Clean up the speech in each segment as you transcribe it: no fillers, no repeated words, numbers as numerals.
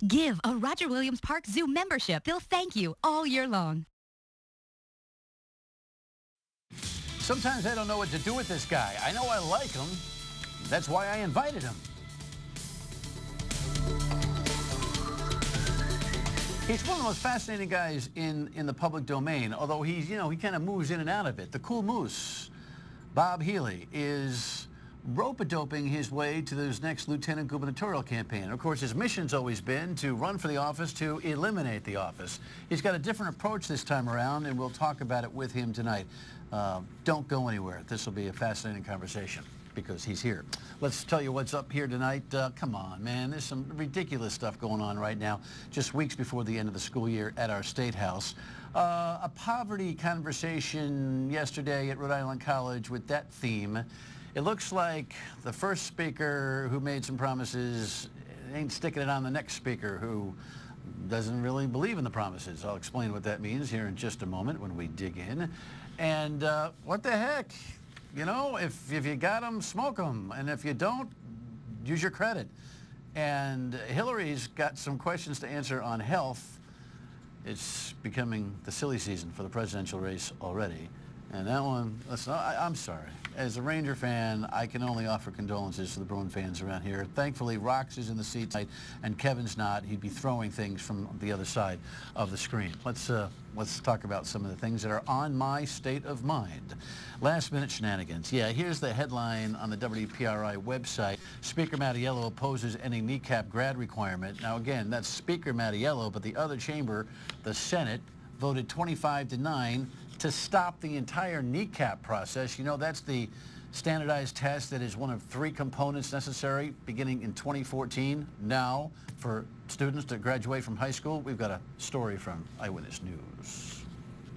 Give a Roger Williams Park Zoo membership. They'll thank you all year long. Sometimes I don't know what to do with this guy. I know I like him. That's why I invited him. He's one of the most fascinating guys in the public domain, although he's, he kind of moves in and out of it. The cool moose, Bob Healy, is rope-a-doping his way to his next lieutenant gubernatorial campaign. And of course, his mission's always been to run for the office, to eliminate the office. He's got a different approach this time around, and we'll talk about it with him tonight. Don't go anywhere. This will be a fascinating conversation because he's here. Let's tell you what's up here tonight. Come on, man. There's some ridiculous stuff going on right now, just weeks before the end of the school year at our State House. A poverty conversation yesterday at Rhode Island College with that theme. It looks like the first speaker who made some promises ain't sticking it on the next speaker who doesn't really believe in the promises. I'll explain what that means here in just a moment when we dig in. And what the heck? If you got them, smoke them. And if you don't, use your credit. And Hillary's got some questions to answer on health. It's becoming the silly season for the presidential race already. And that one, listen, I'm sorry. As a Ranger fan, I can only offer condolences to the Bruin fans around here. Thankfully, Rox is in the seat tonight, and Kevin's not. He'd be throwing things from the other side of the screen. Let's talk about some of the things that are on my state of mind. Last-minute shenanigans. Yeah, here's the headline on the WPRI website. Speaker Mattiello opposes any kneecap grad requirement. Now, again, that's Speaker Mattiello, but the other chamber, the Senate, voted 25-9 to stop the entire kneecap process. That's the standardized test that is one of 3 components necessary beginning in 2014. Now, for students to graduate from high school, we've got a story from Eyewitness News.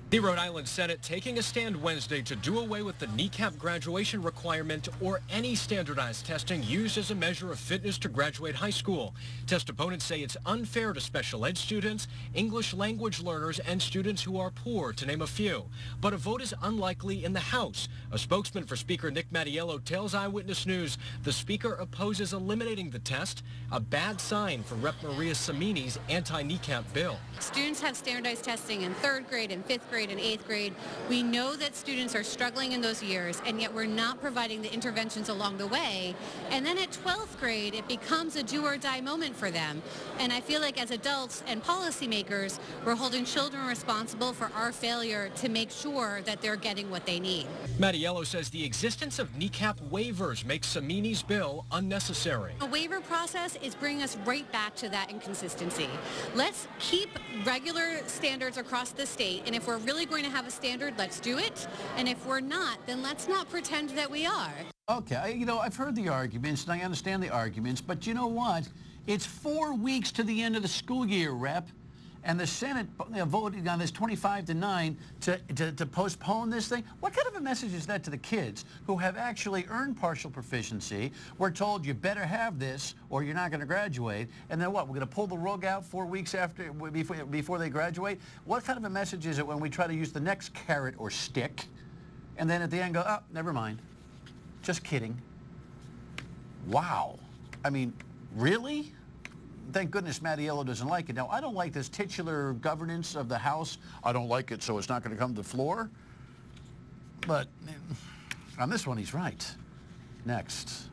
The Rhode Island Senate taking a stand Wednesday to do away with the kneecap graduation requirement or any standardized testing used as a measure of fitness to graduate high school. Test opponents say it's unfair to special ed students, English language learners, and students who are poor, to name a few. But a vote is unlikely in the House. A spokesman for Speaker Nick Mattiello tells Eyewitness News the Speaker opposes eliminating the test, a bad sign for Rep. Maria Samini's anti-kneecap bill. Students have standardized testing in 3rd grade and 5th grade and 8th grade. We know that students are struggling in those years, and yet we're not providing the interventions along the way. And then at 12th grade, it becomes a do or die moment for them. And I feel like as adults and policymakers, we're holding children responsible for our failure to make sure that they're getting what they need. Mattiello says the existence of kneecap waivers makes Samini's bill unnecessary. A waiver process is bringing us right back to that inconsistency. Let's keep regular standards across the state, and if we're really going to have a standard, let's do it. And if we're not, then let's not pretend that we are. Okay, I've heard the arguments, and I understand the arguments, but you know what? It's 4 weeks to the end of the school year, Rep. And the Senate voted on this 25-9 to postpone this thing. What kind of a message is that to the kids who have actually earned partial proficiency? We're told you better have this or you're not going to graduate. And then what? We're going to pull the rug out 4 weeks before they graduate? What kind of a message is it when we try to use the next carrot or stick and then at the end go, oh, never mind. Just kidding. Wow. I mean, really? Thank goodness Mattiello doesn't like it. Now, I don't like this titular governance of the House. I don't like it, so it's not going to come to the floor. But on this one, he's right. Next.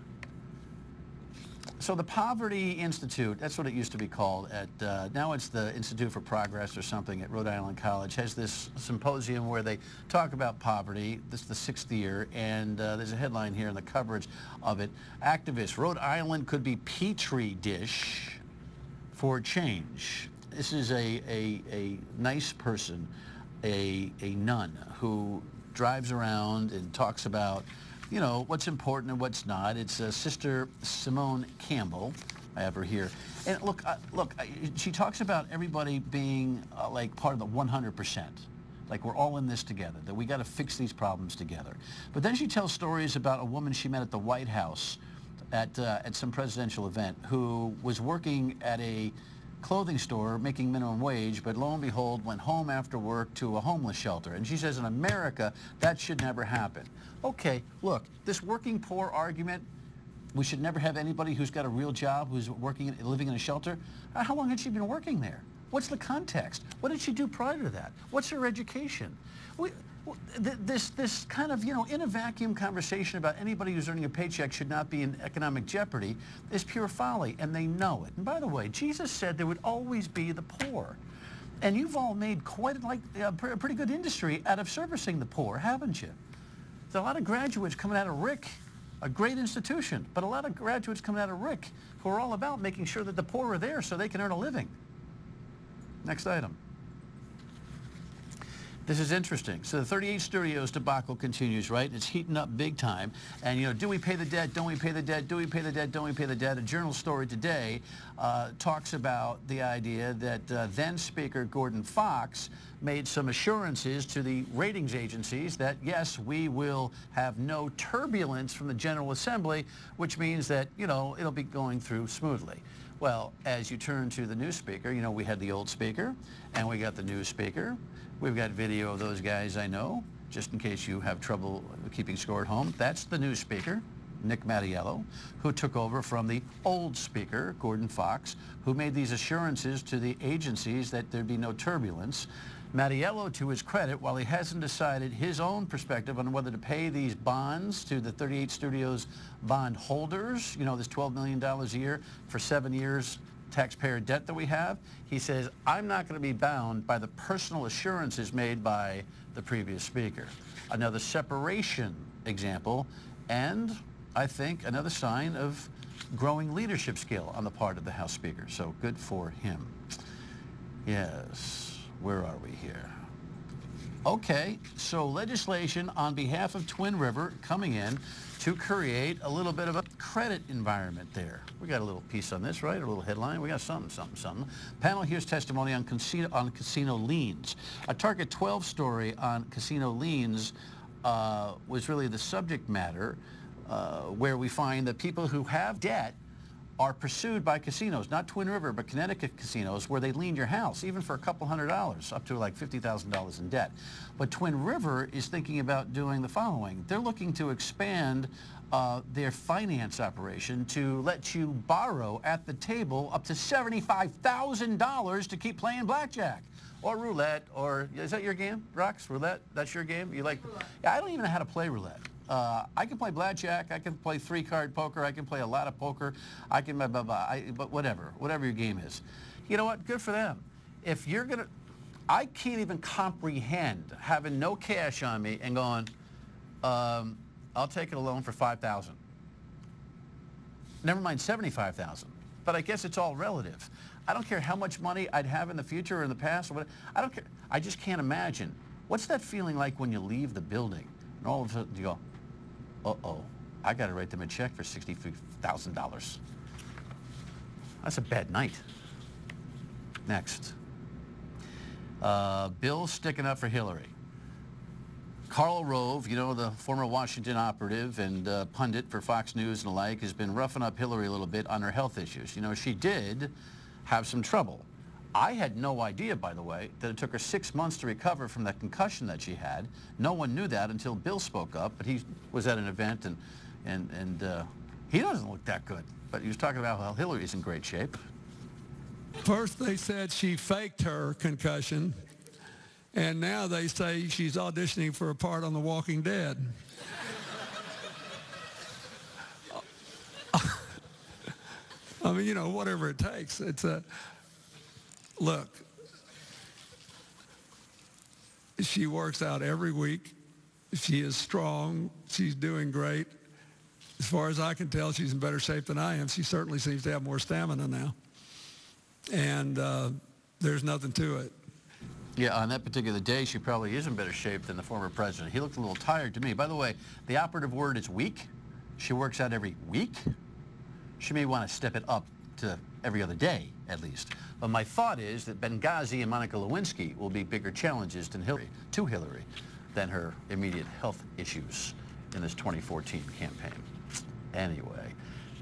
So the Poverty Institute, that's what it used to be called. Now it's the Institute for Progress or something at Rhode Island College, has this symposium where they talk about poverty. This is the 6th year, and there's a headline here in the coverage of it. Activists, Rhode Island could be Petri dish for change. This is a nice person, a nun who drives around and talks about, what's important and what's not. It's Sister Simone Campbell. I have her here. And look, she talks about everybody being like part of the 100%. Like we're all in this together, that we got to fix these problems together. But then she tells stories about a woman she met at the White House at some presidential event who was working at a clothing store making minimum wage, but lo and behold went home after work to a homeless shelter. And she says in America that should never happen. Okay, look, this working poor argument, We should never have anybody who's got a real job, who's working, living in a shelter. How long had she been working there? What's the context? What did she do prior to that? What's her education? This kind of, in a vacuum conversation about anybody who's earning a paycheck should not be in economic jeopardy is pure folly, and they know it. And by the way, Jesus said there would always be the poor. And you've all made quite a pretty good industry out of servicing the poor, haven't you? There's a lot of graduates coming out of RIC, a great institution, but a lot of graduates coming out of RIC who are all about making sure that the poor are there so they can earn a living. Next item. This is interesting. So the 38 Studios debacle continues, right? It's heating up big time. And, do we pay the debt? Don't we pay the debt? Do we pay the debt? Don't we pay the debt? A journal story today talks about the idea that then Speaker Gordon Fox made some assurances to the ratings agencies that, yes, we will have no turbulence from the General Assembly, which means that, it'll be going through smoothly. Well, as you turn to the new speaker, we had the old speaker, and we got the new speaker. We've got video of those guys, I know, just in case you have trouble keeping score at home. That's the new speaker, Nick Mattiello, who took over from the old speaker, Gordon Fox, who made these assurances to the agencies that there'd be no turbulence. Mattiello, to his credit, while he hasn't decided his own perspective on whether to pay these bonds to the 38 Studios bond holders, this $12 million a year for 7 years, taxpayer debt that we have, he says, I'm not going to be bound by the personal assurances made by the previous speaker. Another separation example, and I think another sign of growing leadership skill on the part of the House Speaker. So good for him. Yes, where are we here? Okay, so legislation on behalf of Twin River coming in to create a little bit of a credit environment there. We got a little piece on this, right? A little headline. We got something. Panel hears testimony on casino liens. A Target 12 story on casino liens was really the subject matter where we find that people who have debt are pursued by casinos, not Twin River, but Connecticut casinos, where they lien your house, even for a couple $100, up to like $50,000 in debt. But Twin River is thinking about doing the following. They're looking to expand their finance operation to let you borrow at the table up to $75,000 to keep playing blackjack. Or roulette, or, is that your game, Rox? Roulette? That's your game? You like? Yeah, I don't even know how to play roulette. I can play blackjack, I can play 3-card poker, I can play a lot of poker, I can, but whatever your game is. You know what, good for them. If you're gonna, I can't even comprehend having no cash on me and going, I'll take it a loan for $5,000. Never mind $75,000, but I guess it's all relative. I don't care how much money I'd have in the future or in the past, or what, I don't care, I just can't imagine. What's that feeling like when you leave the building and all of a sudden you go, uh-oh, I got to write them a check for $63,000. That's a bad night. Next. Bill sticking up for Hillary. Karl Rove, the former Washington operative and pundit for Fox News and the like, has been roughing up Hillary a little bit on her health issues. She did have some trouble. I had no idea, by the way, that it took her 6 months to recover from that concussion that she had. No one knew that until Bill spoke up, but he was at an event and he doesn't look that good. But he was talking about how Hillary's in great shape. First they said she faked her concussion, and now they say she's auditioning for a part on The Walking Dead. I mean, whatever it takes. It's a... Look, she works out every week. She is strong. She's doing great. As far as I can tell, she's in better shape than I am. She certainly seems to have more stamina now. And there's nothing to it. Yeah, on that particular day, she probably is in better shape than the former president. He looked a little tired to me. By the way, the operative word is week. She works out every week. She may want to step it up to every other day, at least. But my thought is that Benghazi and Monica Lewinsky will be bigger challenges to Hillary than her immediate health issues in this 2014 campaign. Anyway,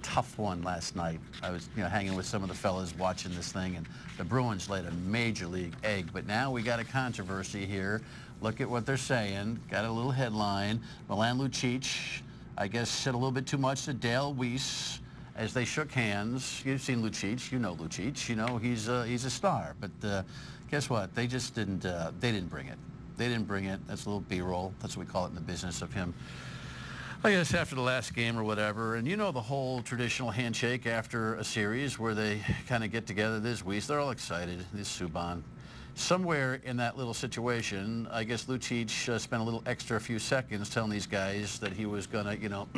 tough one last night. I was hanging with some of the fellas watching this thing, and the Bruins laid a major league egg. But now we got a controversy here. Look at what they're saying. Got a little headline. Milan Lucic I guess, said a little bit too much to Dale Weiss as they shook hands. You've seen Lucic. You know Lucic. You know he's a star. But guess what? They just didn't. They didn't bring it. They didn't bring it. That's a little B-roll. That's what we call it in the business of him. I guess after the last game or whatever, and you know the whole traditional handshake after a series where they kind of get together this week. They're all excited. This Subban. Somewhere in that little situation, I guess Lucic spent a little extra few seconds telling these guys that he was going to, you know,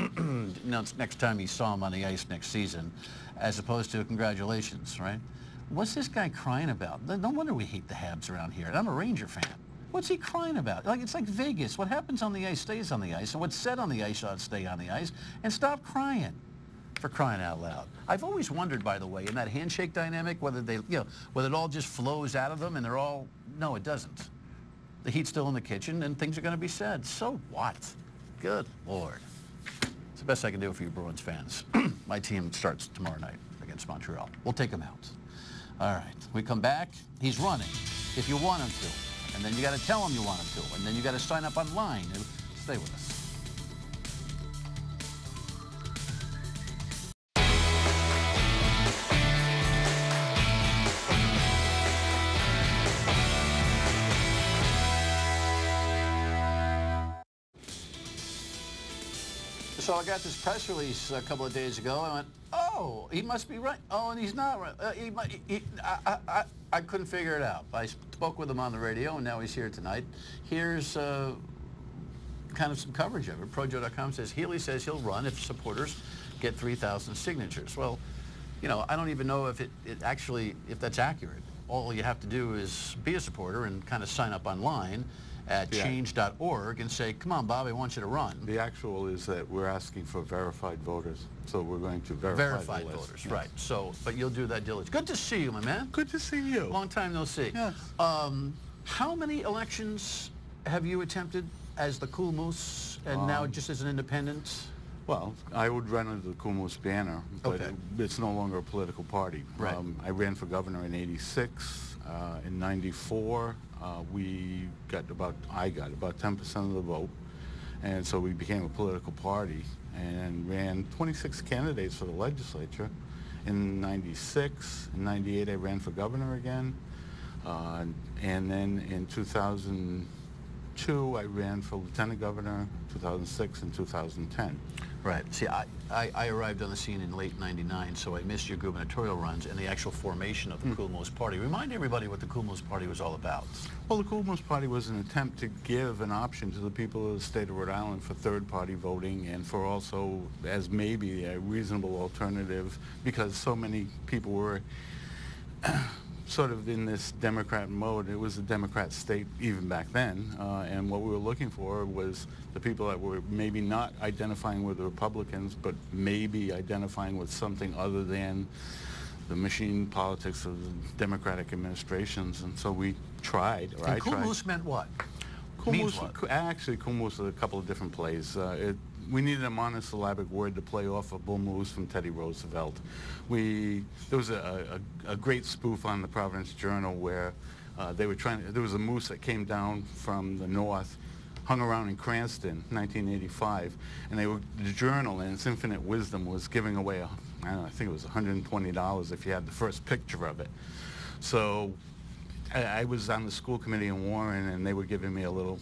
next time he saw him on the ice next season, as opposed to congratulations, right? What's this guy crying about? No wonder we hate the Habs around here. And I'm a Ranger fan. What's he crying about? Like, it's like Vegas. What happens on the ice stays on the ice, and what's said on the ice ought to stay on the ice, and stop crying, for crying out loud. I've always wondered, by the way, in that handshake dynamic, whether they, whether it all just flows out of them and they're all, no, it doesn't. The heat's still in the kitchen, and things are going to be said. So what? Good Lord. It's the best I can do for you Bruins fans. My team starts tomorrow night against Montreal. We'll take them out. All right. We come back. He's running, if you want him to. And then you got to tell him you want him to. And then you got to sign up online. Stay with us. So I got this press release a couple of days ago. I went, oh, he must be right. Oh, and he's not right. I couldn't figure it out. I spoke with him on the radio, and now he's here tonight. Here's kind of some coverage of it. Projo.com says, Healy says he'll run if supporters get 3,000 signatures. Well, you know, I don't even know if if that's accurate. All you have to do is be a supporter and kind of sign up online at change.org and say, come on, Bob, I want you to run. The actual is that we're asking for verified voters. So we're going to verify the list. Voters, yes. Right. So, but you'll do that diligence. Good to see you, my man. Good to see you. Long time no see. Yes. How many elections have you attempted as the Cool Moose and now just as an independent? Well, I would run under the Cool Moose banner, but it's no longer a political party. Right. I ran for governor in '86. In '94, I got about 10% of the vote, and so we became a political party and ran 26 candidates for the legislature. In '96, in '98, I ran for governor again, and then in 2002, I ran for lieutenant governor, 2006 and 2010. Right. See, I arrived on the scene in late '99, so I missed your gubernatorial runs and the actual formation of the Cool Moose Party. Remind everybody what the Cool Moose Party was all about. Well, the Cool Moose Party was an attempt to give an option to the people of the state of Rhode Island for third-party voting and for also as maybe a reasonable alternative, because so many people were sort of in this Democrat mode. It was a Democrat state even back then, and what we were looking for was the people that were maybe not identifying with the Republicans, but maybe identifying with something other than the machine politics of the Democratic administrations. And so we tried, or I tried. Cool Moose meant what? Cool Moose, actually, Cool Moose is a couple of different plays. We needed a monosyllabic word to play off of Bull Moose from Teddy Roosevelt. There was a great spoof on the Providence Journal where they were there was a moose that came down from the north, hung around in Cranston, 1985, and the Journal, in its infinite wisdom, was giving away, I think it was $120 if you had the first picture of it. So I was on the school committee in Warren, and they were giving me a little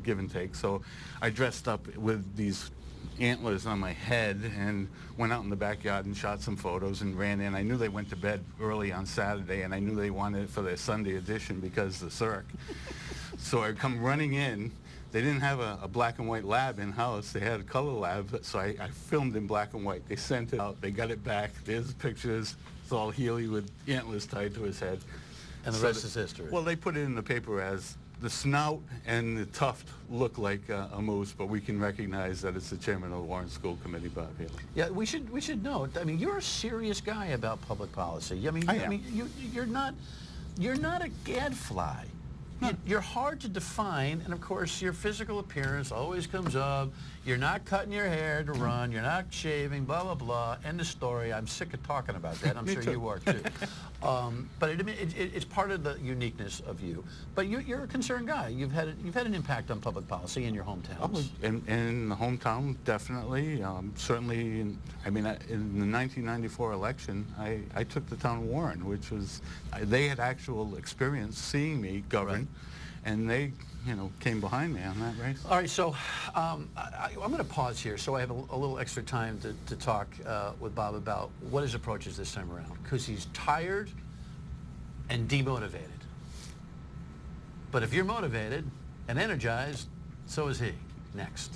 give and take. So I dressed up with these antlers on my head and went out in the backyard and shot some photos and ran in. I knew they went to bed early on Saturday, and I knew they wanted it for their Sunday edition because the Cirque. So I come running in. They didn't have a black and white lab in-house. They had a color lab, so I filmed in black and white. They sent it out. They got it back. There's the pictures. It's all Healy with antlers tied to his head. And the rest is history. Well, they put it in the paper as the snout and the tuft look like a moose, but we can recognize that it's the chairman of the Warren School Committee, Bob Healy. Yeah, we should know. I mean, you're a serious guy about public policy. I mean, you're not a gadfly. You're hard to define, and of course your physical appearance always comes up. You're not cutting your hair to run. You're not shaving. Blah blah blah. End of story. I'm sick of talking about that. I'm sure you are too. But it's part of the uniqueness of you. But you're a concerned guy. You've had an impact on public policy in your hometown. Oh, in the hometown, definitely. Certainly, in the 1994 election, I took the town of Warren, which was they had actual experience seeing me govern. Right. And they, came behind me on that race. All right, so I'm going to pause here so I have a little extra time to talk with Bob about what his approach is this time around, because he's tired and demotivated. But if you're motivated and energized, so is he. Next.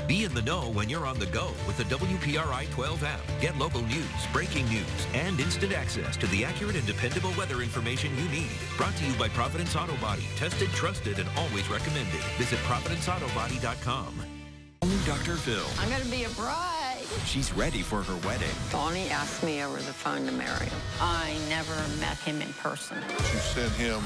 Be in the know when you're on the go with the WPRI-12 app. Get local news, breaking news, and instant access to the accurate and dependable weather information you need. Brought to you by Providence Auto Body. Tested, trusted, and always recommended. Visit ProvidenceAutoBody.com. Dr. Phil. I'm going to be a bride. She's ready for her wedding. Donnie asked me over the phone to marry him. I never met him in person. She sent him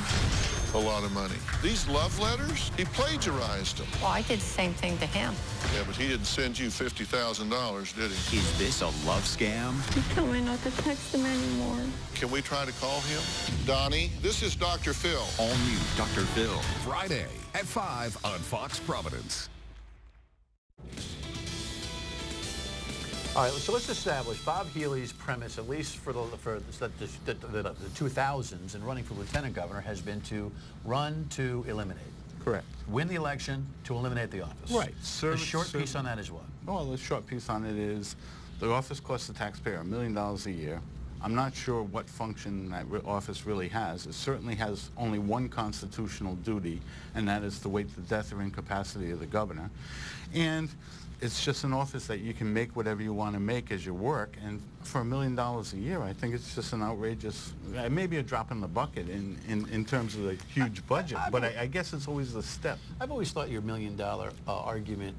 a lot of money. These love letters, he plagiarized them. Well, I did the same thing to him. Yeah, but he didn't send you $50,000, did he? Is this a love scam? He told me not to text him anymore. Can we try to call him? Donnie, this is Dr. Phil. All new Dr. Phil. Friday at 5 on Fox Providence. All right, so let's establish Bob Healy's premise, at least for the 2000s and running for lieutenant governor, has been to run to eliminate. Correct. Win the election to eliminate the office. Right. The short piece on that is what? Well, the short piece on it is the office costs the taxpayer $1 million a year. I'm not sure what function that office really has. It certainly has only one constitutional duty, and that is to wait the death or incapacity of the governor. And it's just an office that you can make whatever you want to make as your work, and for $1 million a year, I think it's just an outrageous, maybe a drop in the bucket in terms of the huge budget, but I guess it's always the step. I've always thought your $1 million argument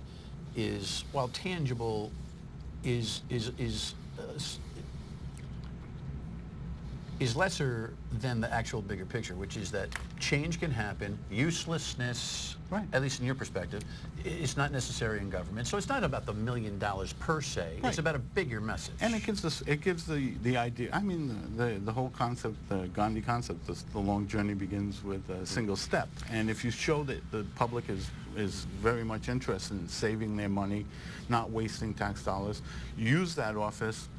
is, while tangible, is lesser than the actual bigger picture, which is that change can happen, uselessness, right, at least in your perspective, is not necessary in government. So it's not about the $1 million per se. Right. It's about a bigger message. And it gives the idea. I mean, the whole concept, the Gandhi concept, the long journey begins with a single step. And if you show that the public is very much interested in saving their money, not wasting tax dollars, use that office,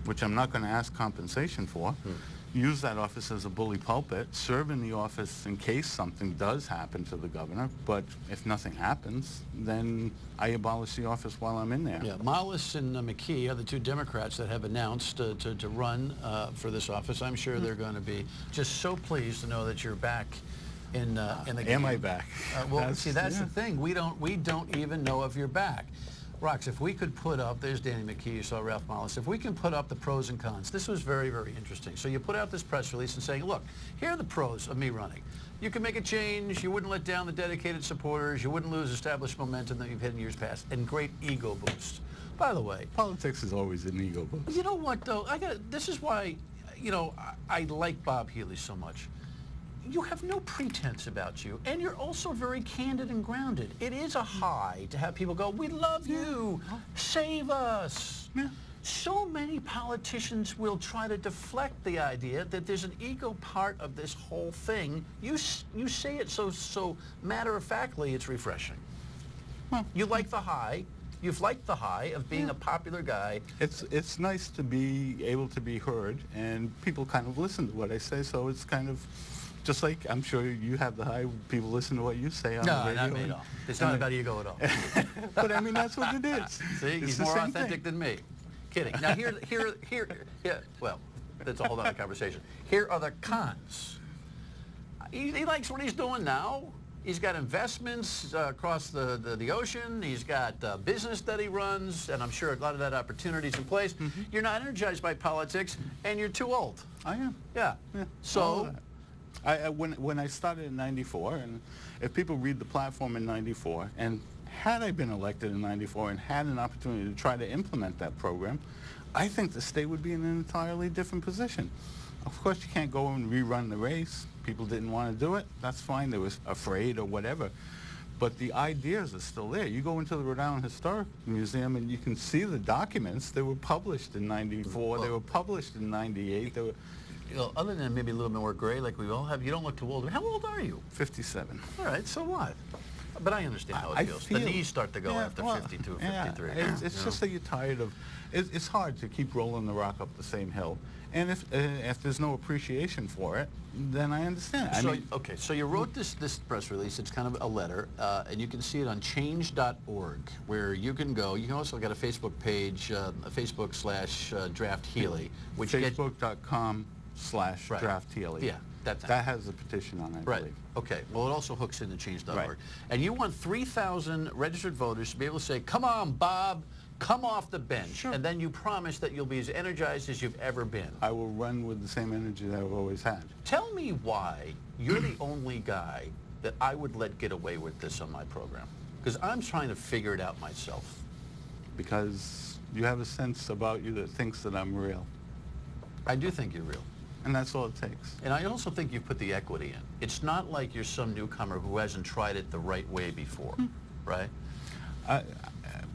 which I'm not going to ask compensation for. Use that office as a bully pulpit, serve in the office in case something does happen to the governor, but if nothing happens, then I abolish the office while I'm in there. Yeah, Mollis and McKee are the two Democrats that have announced to run for this office. I'm sure they're going to be just so pleased to know that you're back in the game. Am I back? Well, that's the thing. We don't even know if you're back. Rox, if we could put up, there's Danny McKee, you saw Ralph Mollis, if we can put up the pros and cons, this was very, very interesting. So you put out this press release and saying, look, here are the pros of me running. You can make a change, you wouldn't let down the dedicated supporters, you wouldn't lose established momentum that you've had in years past, and great ego boost. By the way, politics is always an ego boost. You know what, though? This is why, I like Bob Healy so much. You have no pretense about you, and you're also very candid and grounded. It is a high to have people go, we love you, save us. Yeah. So many politicians will try to deflect the idea that there's an ego part of this whole thing. You say it so matter-of-factly, it's refreshing. Well, you like the high. You've liked the high of being a popular guy. It's nice to be able to be heard, and people kind of listen to what I say, so it's kind of just like, I'm sure you have the high, people listen to what you say on the radio. No, not me at all. It's not about ego at all. But I mean, that's what it is. See, he's more authentic than me. Kidding. Now well, that's a whole other conversation. Here are the cons. He likes what he's doing now. He's got investments across the ocean. He's got business that he runs, and I'm sure a lot of that opportunity's in place. You're not energized by politics, and you're too old. I am. Yeah. So, when I started in '94, and if people read the platform in '94, and had I been elected in '94 and had an opportunity to try to implement that program, I think the state would be in an entirely different position. Of course, you can't go and rerun the race. People didn't want to do it. That's fine. They were afraid or whatever. But the ideas are still there. You go into the Rhode Island Historic Museum and you can see the documents. They were published in '94. They were published in '98. They were, you know, other than maybe a little bit more gray like we all have, you don't look too old. How old are you? 57. All right, so what? But I understand how it feels. The knees start to go after 52, 53. It's just that you're tired of... It's hard to keep rolling the rock up the same hill. And if there's no appreciation for it, then I understand. Okay, so you wrote this press release. It's kind of a letter, and you can see it on change.org, where you can go. You can also get a Facebook page, Facebook/Draft Healy, which Facebook.com/Draft Healy. Yeah. That has a petition on it, I believe. Okay. Well, it also hooks into change.org. Right. And you want 3,000 registered voters to be able to say, come on, Bob, come off the bench. Sure. And then you promise that you'll be as energized as you've ever been. I will run with the same energy that I've always had. Tell me why you're the only guy that I would let get away with this on my program. Because I'm trying to figure it out myself. Because you have a sense about you that thinks that I'm real. I do think you're real. And that's all it takes. And I also think you've put the equity in. It's not like you're some newcomer who hasn't tried it the right way before, right?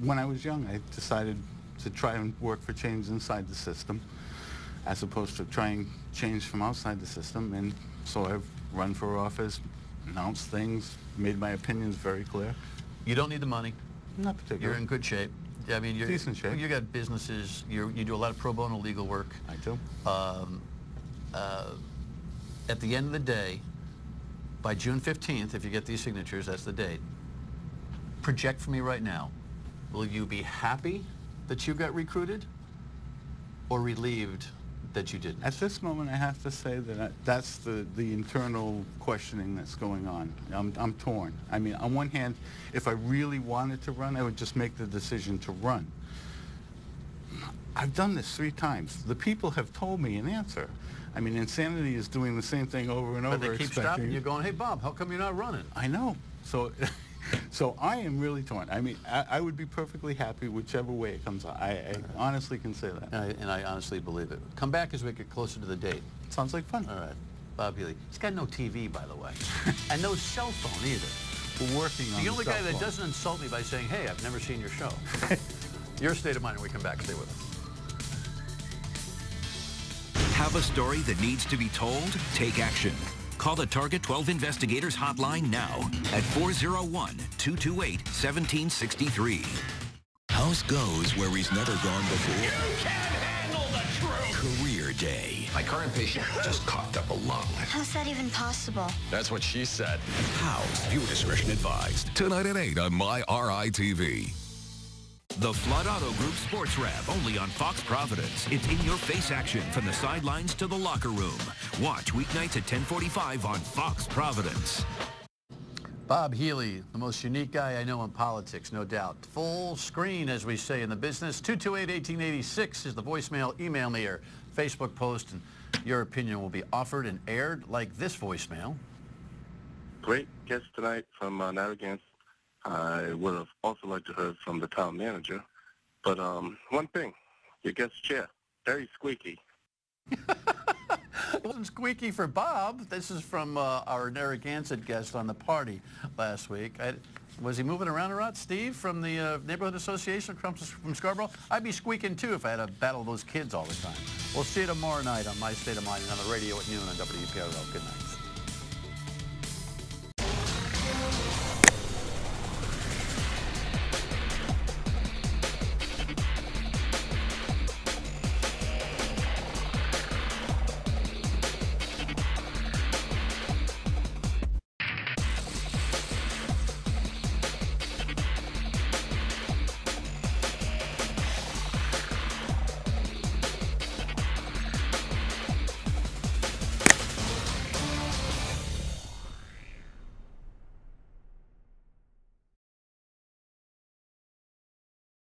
When I was young, I decided to try and work for change inside the system as opposed to trying change from outside the system. And so I've run for office, announced things, made my opinions very clear. You don't need the money. Not particularly. You're in good shape. I mean, you're decent shape. You got businesses. You do a lot of pro bono legal work. I do. At the end of the day, by June 15th, if you get these signatures, that's the date. Project for me right now. Will you be happy that you got recruited, or relieved that you didn't? At this moment, I have to say that that's the internal questioning that's going on. I'm torn. I mean, on one hand, if I really wanted to run, I would just make the decision to run. I've done this 3 times. The people have told me an answer. I mean, insanity is doing the same thing over and over. But they keep stopping you going, hey, Bob, how come you're not running? I know. So I am really torn. I mean, I would be perfectly happy whichever way it comes out. I honestly can say that. And I honestly believe it. Come back as we get closer to the date. Sounds like fun. All right. Bob Healy. He's got no TV, by the way. And no cell phone either. We're working on the only guy that doesn't insult me by saying, hey, I've never seen your show. Your State of Mind, when we come back. Stay with us. Have a story that needs to be told? Take action. Call the Target 12 Investigators hotline now at 401-228-1763. House goes where he's never gone before. You can't handle the truth! Career Day. My current patient just coughed up a lung. How's that even possible? That's what she said. House. Viewer discretion advised. Tonight at 8 on WPRI-TV. The Flood Auto Group Sports Wrap, only on Fox Providence. It's in-your-face action from the sidelines to the locker room. Watch weeknights at 10:45 on Fox Providence. Bob Healy, the most unique guy I know in politics, no doubt. Full screen, as we say in the business. 228-1886 is the voicemail. Email me or Facebook post, and your opinion will be offered and aired like this voicemail. Great guest tonight from Narragansett. I would have also liked to hear from the town manager. But one thing, your guest chair, very squeaky. It wasn't squeaky for Bob. This is from our Narragansett guest on the party last week. Was he moving around a lot, Steve, from the Neighborhood Association from Scarborough? I'd be squeaking, too, if I had to battle those kids all the time. We'll see you tomorrow night on My State of Mind and on the radio at noon on WPRI. Good night.